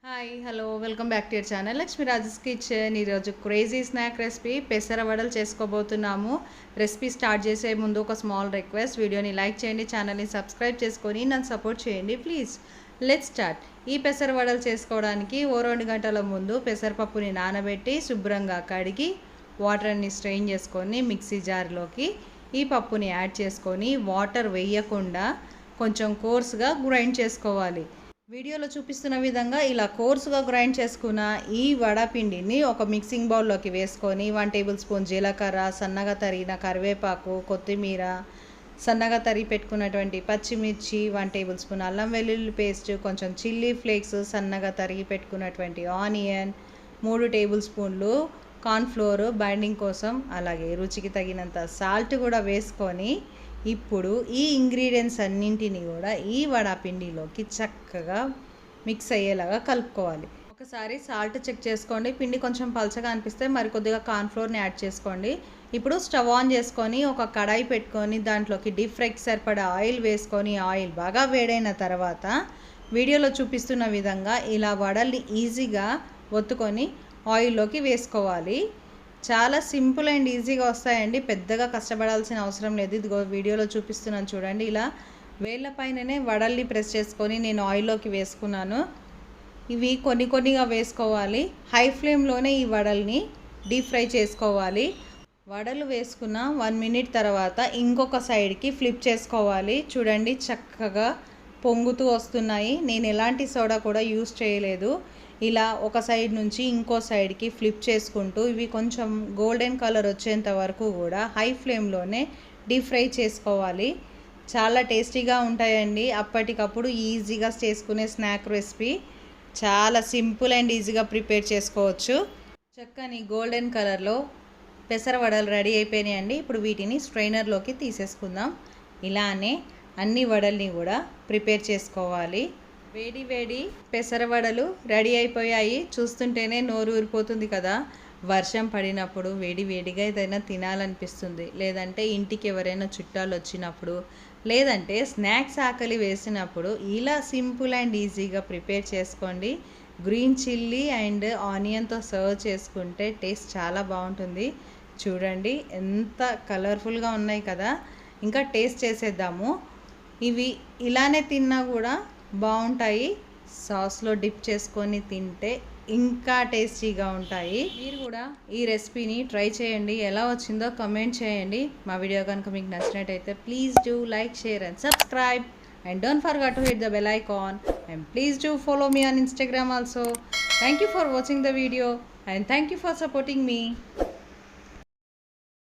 Hi hello welcome back to your channel Lakshmi Rajas kitchen. ఈరోజు crazy snack recipe పెసర వడలు చేసుకోబోతున్నాము. Recipe start చేసే ముందు ఒక స్మాల్ రిక్వెస్ట్, వీడియోని లైక్ చేయండి, ఛానల్ని సబ్స్క్రైబ్ చేసుకొని నన్ను సపోర్ట్ చేయండి ప్లీజ్. Let's start. ఈ పెసర వడలు చేసుకోవడానికి ఓ 2 గంటల ముందు పెసరపప్పుని నానబెట్టి శుభ్రంగా కడిగి వాటర్ అన్ని స్ట్రెయిన్ చేసుకొని మిక్సీ జార్లోకి ఈ పప్పుని యాడ్ చేసుకొని వాటర్ వేయకుండా కొంచెం కోర్స్గా గ్రైండ్ చేసుకోవాలి. వీడియోలో చూపిస్తున్న విధంగా ఇలా కోర్సుగా గ్రైండ్ చేసుకున్న ఈ వడపిండిని ఒక మిక్సింగ్ బౌల్లోకి వేసుకొని 1 టేబుల్ స్పూన్ జీలకర్ర, సన్నగా తరిగిన కరివేపాకు, కొత్తిమీర, సన్నగా తరిగి పెట్టుకున్నటువంటి పచ్చిమిర్చి, 1 టేబుల్ స్పూన్ అల్లం వెల్లుల్లి పేస్ట్, కొంచెం చిల్లీ ఫ్లేక్స్, సన్నగా తరిగి పెట్టుకున్నటువంటి ఆనియన్, 3 టేబుల్ స్పూన్లు కార్న్ఫ్లోర్ బైండింగ్ కోసం, అలాగే రుచికి తగినంత సాల్ట్ కూడా వేసుకొని ఇప్పుడు ఈ ఇంగ్రీడియంట్స్ అన్నింటినీ కూడా ఈ వడపిండిలోకి చక్కగా మిక్స్ అయ్యేలాగా కలుపుకోవాలి. ఒకసారి సాల్ట్ చెక్ చేసుకోండి. పిండి కొంచెం పలచగా అనిపిస్తే మరికొద్దిగా కార్న్ఫ్లోర్ని యాడ్ చేసుకోండి. ఇప్పుడు స్టవ్ ఆన్ చేసుకొని ఒక కడాయి పెట్టుకొని దాంట్లోకి డీప్ ఫ్రైకి సరిపడా ఆయిల్ వేసుకొని ఆయిల్ బాగా వేడైన తర్వాత వీడియోలో చూపిస్తున్న విధంగా ఇలా వడల్ని ఈజీగా ఒత్తుకొని ఆయిల్లోకి వేసుకోవాలి. చాలా సింపుల్ అండ్ ఈజీగా వస్తాయండి, పెద్దగా కష్టపడాల్సిన అవసరం లేదు. ఇదిగో వీడియోలో చూపిస్తున్నాను చూడండి. ఇలా వేళ్ళ పైననే వడల్ని ప్రెస్ చేసుకొని నేను ఆయిల్లోకి వేసుకున్నాను. ఇవి కొన్నిగా వేసుకోవాలి. హై ఫ్లేమ్లోనే ఈ వడల్ని డీప్ ఫ్రై చేసుకోవాలి. వడలు వేసుకున్న 1 మినిట్ తర్వాత ఇంకొక సైడ్కి ఫ్లిప్ చేసుకోవాలి. చూడండి చక్కగా పొంగుతూ వస్తున్నాయి. నేను ఎలాంటి సోడా కూడా యూస్ చేయలేదు. ఇలా ఒక సైడ్ నుంచి ఇంకో సైడ్కి ఫ్లిప్ చేసుకుంటూ ఇవి కొంచెం గోల్డెన్ కలర్ వచ్చేంత వరకు కూడా హై ఫ్లేమ్లోనే డీప్ ఫ్రై చేసుకోవాలి. చాలా టేస్టీగా ఉంటాయండి. అప్పటికప్పుడు ఈజీగా చేసుకునే స్నాక్ రెసిపీ. చాలా సింపుల్ అండ్ ఈజీగా ప్రిపేర్ చేసుకోవచ్చు. చక్కని గోల్డెన్ కలర్లో పెసర వడలు రెడీ అయిపోయినాయండి. ఇప్పుడు వీటిని స్ట్రైనర్లోకి తీసేసుకుందాం. ఇలానే అన్ని వడల్ని కూడా ప్రిపేర్ చేసుకోవాలి. వేడి వేడి పెసర వడలు రెడీ అయిపోయాయి. చూస్తుంటేనే నోరు ఊరిపోతుంది కదా. వర్షం పడినప్పుడు వేడి వేడిగా ఏదైనా తినాలనిపిస్తుంది, లేదంటే ఇంటికి ఎవరైనా చుట్టాలు వచ్చినప్పుడు, లేదంటే స్నాక్స్ ఆకలి వేసినప్పుడు ఇలా సింపుల్ అండ్ ఈజీగా ప్రిపేర్ చేసుకోండి. గ్రీన్ చిల్లీ అండ్ ఆనియన్తో సర్వ్ చేసుకుంటే టేస్ట్ చాలా బాగుంటుంది. చూడండి ఎంత కలర్ఫుల్గా ఉన్నాయి కదా. ఇంకా టేస్ట్ చేసేద్దాము. ఇవి ఇలానే తిన్నా కూడా బాగుంటాయి. సాస్లో డిప్ చేసుకొని తింటే ఇంకా టేస్టీగా ఉంటాయి. మీరు కూడా ఈ రెసిపీని ట్రై చేయండి. ఎలా వచ్చిందో కమెంట్ చేయండి. మా వీడియో కనుక మీకు నచ్చినట్టయితే please do like, share and subscribe. And don't forget to hit the bell icon. And please do follow me on Instagram also. Thank you for watching the video and thank you for supporting me.